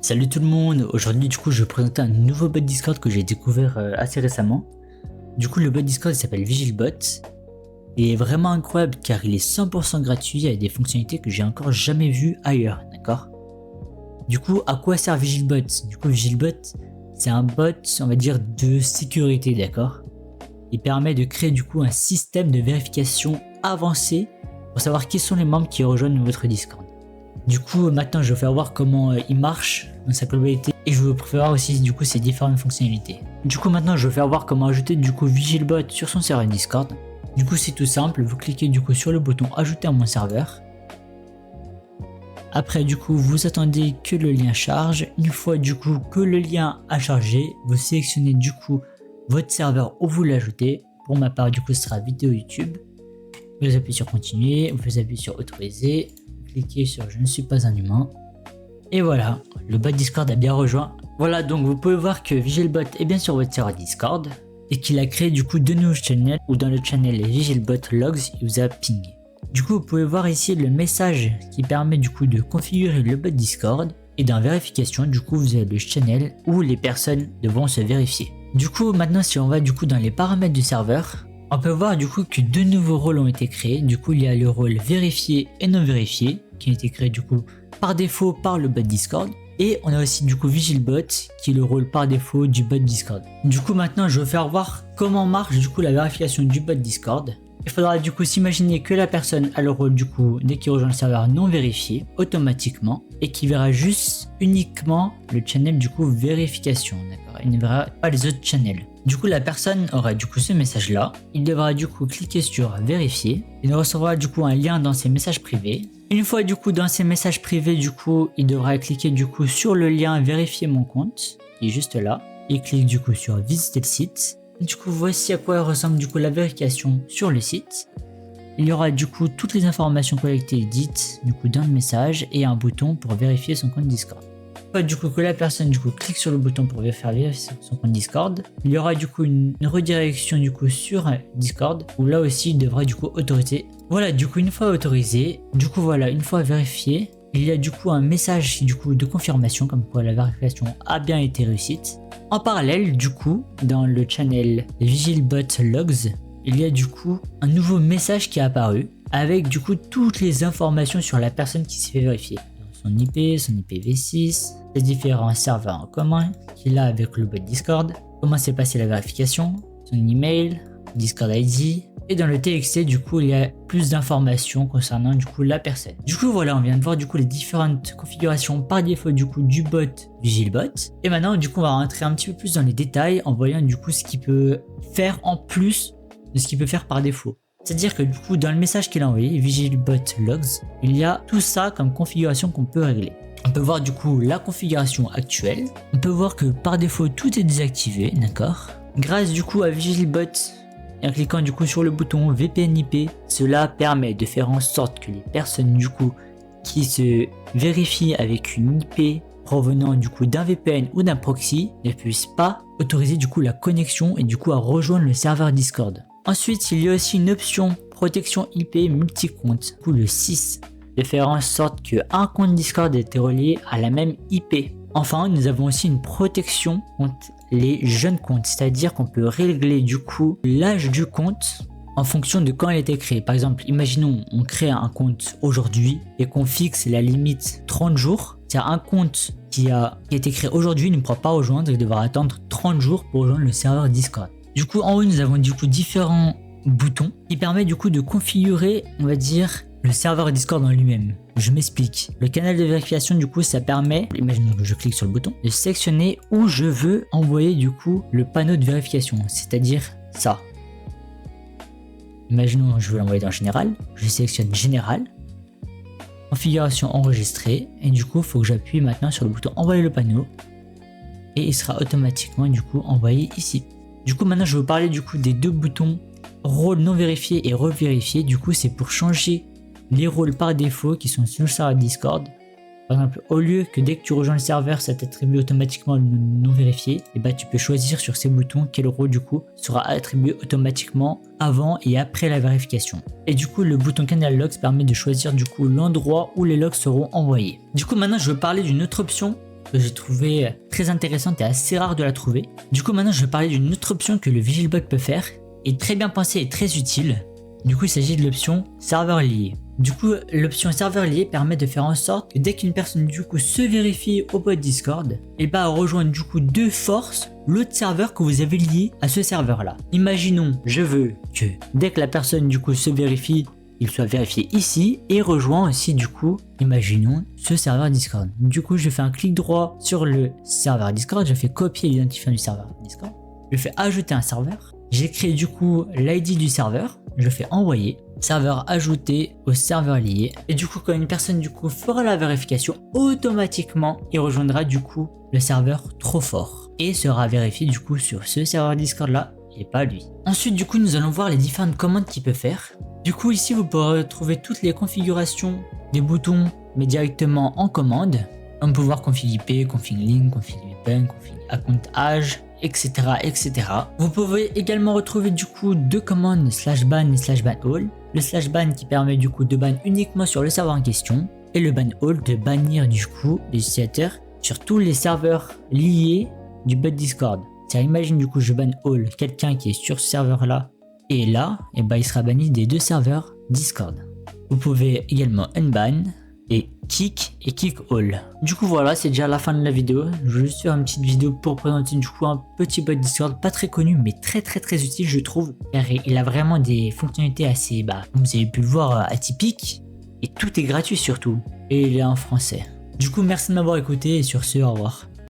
Salut tout le monde, aujourd'hui du coup je vais vous présenter un nouveau bot Discord que j'ai découvert assez récemment. Du coup le bot Discord il s'appelle Vigilbot. Il est vraiment incroyable car il est 100% gratuit avec des fonctionnalités que j'ai encore jamais vues ailleurs, d'accord? Du coup à quoi sert Vigilbot? Du coup Vigilbot c'est un bot on va dire de sécurité, d'accord? Il permet de créer du coup un système de vérification avancé pour savoir qui sont les membres qui rejoignent votre Discord. Du coup maintenant je vais vous faire voir comment il marche dans sa globalité et je vais vous faire voir aussi du coup ses différentes fonctionnalités. Du coup maintenant je vais vous faire voir comment ajouter du coup Vigilbot sur son serveur Discord. Du coup c'est tout simple, vous cliquez du coup sur le bouton ajouter à mon serveur. Après du coup vous attendez que le lien charge. Une fois du coup que le lien a chargé, vous sélectionnez du coup votre serveur où vous l'ajoutez. Pour ma part du coup ce sera vidéo YouTube. Vous appuyez sur continuer, vous appuyez sur autoriser. Cliquez sur je ne suis pas un humain et voilà, le bot Discord a bien rejoint. Voilà, donc vous pouvez voir que Vigilbot est bien sur votre serveur Discord et qu'il a créé du coup deux nouveaux channels où dans le channel Vigilbot Logs il vous a ping. Du coup vous pouvez voir ici le message qui permet du coup de configurer le bot Discord et dans vérification du coup vous avez le channel où les personnes devront se vérifier. Du coup maintenant si on va du coup dans les paramètres du serveur, on peut voir du coup que deux nouveaux rôles ont été créés. Du coup il y a le rôle vérifié et non vérifié qui a été créé du coup par défaut par le bot Discord. Et on a aussi du coup Vigilbot qui est le rôle par défaut du bot Discord. Du coup maintenant je vais vous faire voir comment marche du coup la vérification du bot Discord. Il faudra du coup s'imaginer que la personne a le rôle du coup dès qu'il rejoint le serveur non vérifié automatiquement et qui verra juste uniquement le channel du coup vérification, d'accord? Il ne verra pas les autres channels. Du coup la personne aura du coup ce message là, il devra du coup cliquer sur vérifier, il recevra du coup un lien dans ses messages privés. Une fois du coup dans ses messages privés du coup il devra cliquer du coup sur le lien vérifier mon compte qui est juste là. Il clique du coup sur visiter le site. Du coup voici à quoi ressemble du coup la vérification sur le site. Il y aura du coup toutes les informations collectées et dites du coup dans le message et un bouton pour vérifier son compte Discord. Du coup que la personne du coup clique sur le bouton pour vérifier son compte Discord, il y aura du coup une redirection du coup sur Discord où là aussi il devra du coup autoriser. Voilà, du coup une fois autorisé, du coup voilà, une fois vérifié, il y a du coup un message du coup de confirmation comme quoi la vérification a bien été réussite. En parallèle du coup dans le channel Vigilbot Logs, il y a du coup un nouveau message qui est apparu avec du coup toutes les informations sur la personne qui s'est fait vérifier. Son IP, son IPv6, les différents serveurs en commun qu'il a avec le bot Discord, comment s'est passée la vérification, son email, Discord ID, et dans le TXT du coup il y a plus d'informations concernant du coup la personne. Du coup voilà, on vient de voir du coup les différentes configurations par défaut du coup du bot Vigilbot, et maintenant du coup on va rentrer un petit peu plus dans les détails en voyant du coup ce qu'il peut faire en plus de ce qu'il peut faire par défaut. C'est-à-dire que du coup dans le message qu'il a envoyé, Vigilbot Logs, il y a tout ça comme configuration qu'on peut régler. On peut voir du coup la configuration actuelle. On peut voir que par défaut tout est désactivé, d'accord? Grâce du coup à Vigilbot et en cliquant du coup sur le bouton VPN IP, cela permet de faire en sorte que les personnes du coup qui se vérifient avec une IP provenant du coup d'un VPN ou d'un proxy ne puissent pas autoriser du coup la connexion et du coup à rejoindre le serveur Discord. Ensuite, il y a aussi une option protection IP multi-compte, du coup le 6, de faire en sorte qu'un compte Discord est relié à la même IP. Enfin, nous avons aussi une protection contre les jeunes comptes, c'est-à-dire qu'on peut régler du coup l'âge du compte en fonction de quand il a été créé. Par exemple, imaginons on crée un compte aujourd'hui et qu'on fixe la limite 30 jours. C'est-à-dire un compte qui a été créé aujourd'hui ne pourra pas rejoindre, il devra attendre 30 jours pour rejoindre le serveur Discord. Du coup en haut nous avons du coup différents boutons qui permettent du coup de configurer on va dire le serveur Discord en lui-même. Je m'explique. Le canal de vérification du coup ça permet, imaginons que je clique sur le bouton, de sélectionner où je veux envoyer du coup le panneau de vérification, c'est-à-dire ça. Imaginons que je veux l'envoyer dans général, je sélectionne général, configuration enregistrée et du coup il faut que j'appuie maintenant sur le bouton envoyer le panneau et il sera automatiquement du coup envoyé ici. Du coup maintenant je vais vous parler du coup des deux boutons rôle non vérifié et revérifié. Du coup c'est pour changer les rôles par défaut qui sont sur le serveur Discord. Par exemple au lieu que dès que tu rejoins le serveur ça t'attribue automatiquement le non vérifié, et bah tu peux choisir sur ces boutons quel rôle du coup sera attribué automatiquement avant et après la vérification. Et du coup le bouton canal logs permet de choisir du coup l'endroit où les logs seront envoyés. Du coup maintenant je veux parler d'une autre option que j'ai trouvé très intéressante et assez rare de la trouver. Du coup maintenant je vais parler d'une autre option que le Vigilbot peut faire, et très bien pensée et très utile. Du coup il s'agit de l'option serveur lié. Du coup l'option serveur lié permet de faire en sorte que dès qu'une personne du coup se vérifie au bot Discord, et bah rejoindre du coup de force l'autre serveur que vous avez lié à ce serveur là. Imaginons, je veux que dès que la personne du coup se vérifie, il soit vérifié ici et rejoint aussi du coup, imaginons, ce serveur Discord. Du coup je fais un clic droit sur le serveur Discord, je fais copier l'identifiant du serveur Discord, je fais ajouter un serveur, j'écris du coup l'ID du serveur, je fais envoyer, serveur ajouté au serveur lié, et du coup quand une personne du coup fera la vérification, automatiquement il rejoindra du coup le serveur trop fort et sera vérifié du coup sur ce serveur Discord là et pas lui. Ensuite du coup nous allons voir les différentes commandes qu'il peut faire. Du coup ici vous pourrez retrouver toutes les configurations des boutons mais directement en commande. On peut voir config IP, config link, config VPN, config account âge, etc., etc. Vous pouvez également retrouver du coup deux commandes /ban et /ban all. Le /ban qui permet du coup de ban uniquement sur le serveur en question et le ban all de bannir du coup les utilisateurs sur tous les serveurs liés du bot Discord. Imagine du coup je ban all quelqu'un qui est sur ce serveur là et là, et bah il sera banni des deux serveurs Discord. Vous pouvez également unban et kick all. Du coup voilà, c'est déjà la fin de la vidéo. Je vais juste faire une petite vidéo pour présenter du coup un petit bot Discord pas très connu mais très utile je trouve, car il a vraiment des fonctionnalités assez, comme vous avez pu le voir, atypiques, et tout est gratuit surtout, et il est en français. Du coup merci de m'avoir écouté et sur ce au revoir.